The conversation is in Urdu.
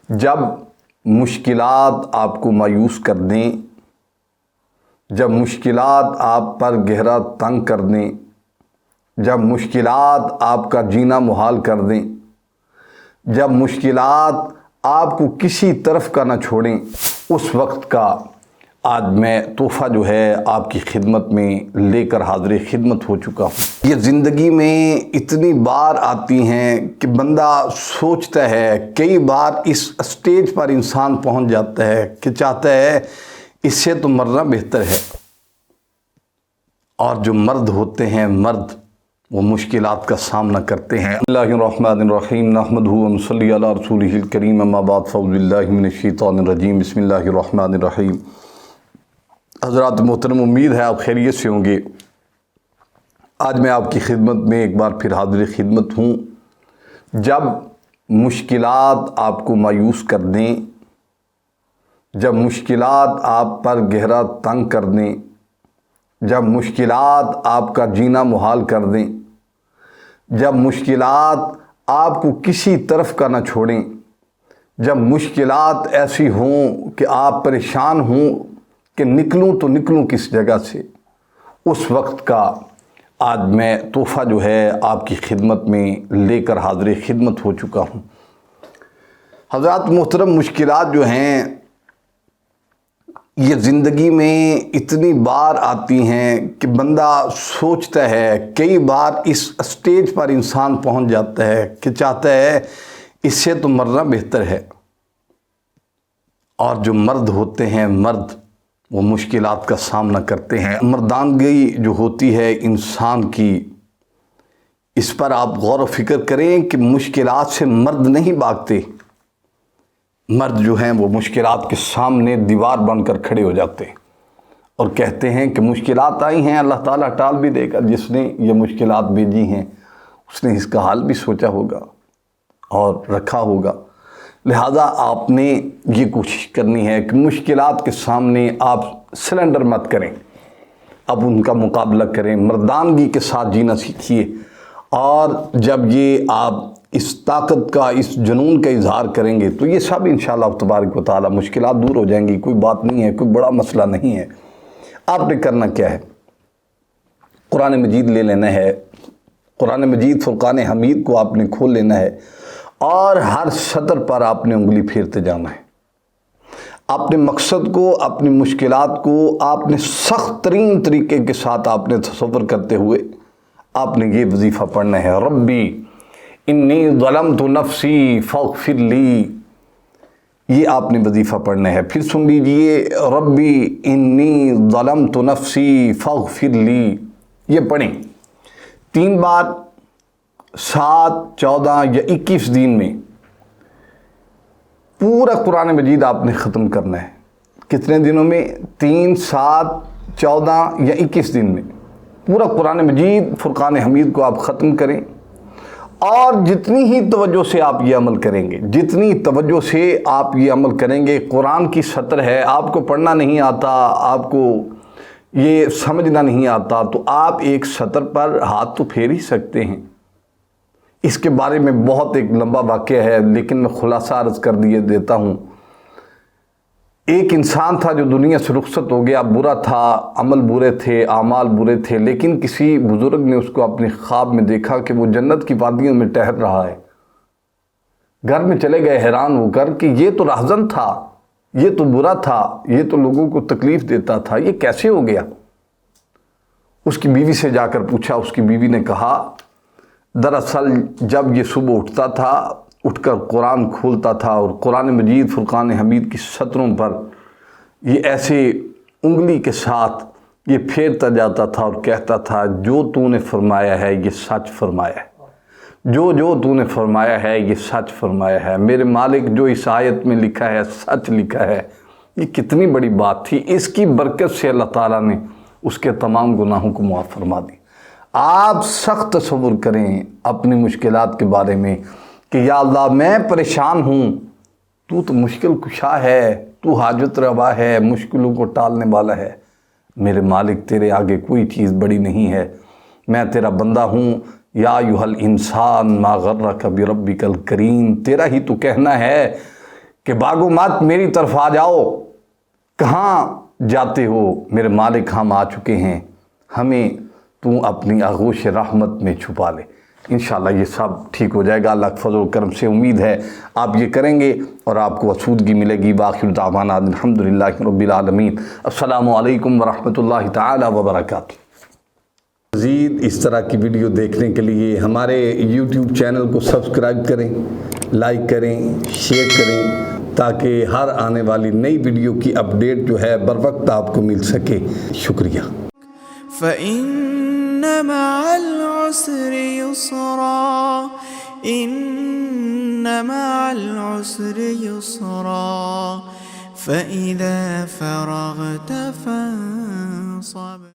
جب مشکلات آپ کو مایوس کر دیں، جب مشکلات آپ پر گہرا تنگ کر دیں، جب مشکلات آپ کا جینا محال کر دیں، جب مشکلات آپ کو کسی طرف کا نہ چھوڑیں، اس وقت کا آج میں تحفہ جو ہے آپ کی خدمت میں لے کر حاضر خدمت ہو چکا ہوں۔ یہ زندگی میں اتنی بار آتی ہیں کہ بندہ سوچتا ہے، کئی بار اس اسٹیج پر انسان پہنچ جاتا ہے کہ چاہتا ہے اس سے تو مرنا بہتر ہے۔ اور جو مرد ہوتے ہیں، مرد وہ مشکلات کا سامنا کرتے ہیں۔ اللہ الرحمن الرحیم، نحمدہ و نصلی علی رسولہ الکریم، اما بعد، فاعوذ باللہ من الشیطان الرجیم، بسم اللہ الرحمن الرحیم۔ حضرات محترم، امید ہے آپ خیریت سے ہوں گے۔ آج میں آپ کی خدمت میں ایک بار پھر حاضر خدمت ہوں۔ جب مشکلات آپ کو مایوس کر دیں، جب مشکلات آپ پر گہرا تنگ کر دیں، جب مشکلات آپ کا جینا محال کر دیں، جب مشکلات آپ کو کسی طرف کا نہ چھوڑیں، جب مشکلات ایسی ہوں کہ آپ پریشان ہوں کہ نکلوں تو نکلوں کس جگہ سے، اس وقت کا آج میں تحفہ جو ہے آپ کی خدمت میں لے کر حاضر خدمت ہو چکا ہوں۔ حضرات محترم، مشکلات جو ہیں یہ زندگی میں اتنی بار آتی ہیں کہ بندہ سوچتا ہے، کئی بار اس اسٹیج پر انسان پہنچ جاتا ہے کہ چاہتا ہے اس سے تو مرنا بہتر ہے۔ اور جو مرد ہوتے ہیں، مرد وہ مشکلات کا سامنا کرتے ہیں۔ مردانگی جو ہوتی ہے انسان کی، اس پر آپ غور و فکر کریں کہ مشکلات سے مرد نہیں بھاگتے، مرد جو ہیں وہ مشکلات کے سامنے دیوار بن کر کھڑے ہو جاتے ہیں اور کہتے ہیں کہ مشکلات آئی ہیں، اللہ تعالیٰ ٹال بھی دے گا۔ جس نے یہ مشکلات بھیجی ہیں اس نے اس کا حال بھی سوچا ہوگا اور رکھا ہوگا۔ لہذا آپ نے یہ کوشش کرنی ہے کہ مشکلات کے سامنے آپ سلنڈر مت کریں، اب ان کا مقابلہ کریں، مردانگی کے ساتھ جینا سیکھیے۔ اور جب یہ آپ اس طاقت کا، اس جنون کا اظہار کریں گے تو یہ سب انشاءاللہ تبارک و تعالی مشکلات دور ہو جائیں گی۔ کوئی بات نہیں ہے، کوئی بڑا مسئلہ نہیں ہے۔ آپ نے کرنا کیا ہے؟ قرآن مجید لے لینا ہے، قرآن مجید فرقان حمید کو آپ نے کھول لینا ہے اور ہر سطر پر آپ نے انگلی پھیرتے جانا ہے۔ اپنے مقصد کو، اپنی مشکلات کو آپ نے سخت ترین طریقے کے ساتھ آپ نے تصور کرتے ہوئے آپ نے یہ وظیفہ پڑھنا ہے، ربی انی ظلمت نفسی فاغفر لی۔ یہ آپ نے وظیفہ پڑھنا ہے۔ پھر سن لیجئے، ربی انی ظلمت نفسی فاغفر لی۔ یہ پڑھیں 3 بار، 7، 14 یا 21 دن میں پورا قرآن مجید آپ نے ختم کرنا ہے۔ کتنے دنوں میں؟ 3، 7، 14 یا 21 دن میں پورا قرآن مجید فرقان حمید کو آپ ختم کریں۔ اور جتنی ہی توجہ سے آپ یہ عمل کریں گے، جتنی توجہ سے آپ یہ عمل کریں گے، قرآن کی سطر ہے، آپ کو پڑھنا نہیں آتا، آپ کو یہ سمجھنا نہیں آتا، تو آپ ایک سطر پر ہاتھ تو پھیر ہی سکتے ہیں۔ اس کے بارے میں بہت ایک لمبا واقعہ ہے، لیکن میں خلاصہ عرض کر دیتا ہوں۔ ایک انسان تھا جو دنیا سے رخصت ہو گیا، برا تھا، عمل برے تھے، اعمال برے تھے، لیکن کسی بزرگ نے اس کو اپنے خواب میں دیکھا کہ وہ جنت کی وادیوں میں ٹہل رہا ہے۔ گھر میں چلے گئے حیران ہو کر کہ یہ تو راہزن تھا، یہ تو برا تھا، یہ تو لوگوں کو تکلیف دیتا تھا، یہ کیسے ہو گیا؟ اس کی بیوی سے جا کر پوچھا۔ اس کی بیوی نے کہا، دراصل جب یہ صبح اٹھتا تھا، اٹھ کر قرآن کھولتا تھا اور قرآن مجید فرقان حمید کی سطروں پر یہ ایسے انگلی کے ساتھ یہ پھیرتا جاتا تھا اور کہتا تھا، جو تو نے فرمایا ہے یہ سچ فرمایا ہے، جو تو نے فرمایا ہے یہ سچ فرمایا ہے، میرے مالک جو اس آیت میں لکھا ہے سچ لکھا ہے۔ یہ کتنی بڑی بات تھی، اس کی برکت سے اللہ تعالیٰ نے اس کے تمام گناہوں کو معاف فرما دی۔ آپ سخت تصور کریں اپنی مشکلات کے بارے میں کہ یا اللہ میں پریشان ہوں، تو مشکل کشا ہے، تو حاجت روا ہے، مشکلوں کو ٹالنے والا ہے۔ میرے مالک تیرے آگے کوئی چیز بڑی نہیں ہے، میں تیرا بندہ ہوں۔ یا ایھا الانسان ما غرک بربک الکریم، تیرا ہی تو کہنا ہے کہ بھاگو مت، میری طرف آ جاؤ، کہاں جاتے ہو، میرے مالک ہم آ چکے ہیں، ہمیں تو اپنی آغوش رحمت میں چھپا لے۔ انشاءاللہ یہ سب ٹھیک ہو جائے گا، اللہ کے فضل و کرم سے امید ہے آپ یہ کریں گے اور آپ کو آسودگی ملے گی۔ باقی دعوانا الحمدللہ رب العالمین۔ السلام علیکم ورحمۃ اللہ تعالی وبرکاتہ۔ مزید اس طرح کی ویڈیو دیکھنے کے لیے ہمارے یوٹیوب چینل کو سبسکرائب کریں، لائک کریں، شیئر کریں، تاکہ ہر آنے والی نئی ویڈیو کی اپڈیٹ جو ہے بر وقت آپ کو مل سکے۔ شکریہ۔ فَإِنَّ مَعَ الْعُسْرِ يُسْرًا، إِنَّ مَعَ الْعُسْرِ يُسْرًا، فَإِذَا فَرَغْتَ فَانصَبْ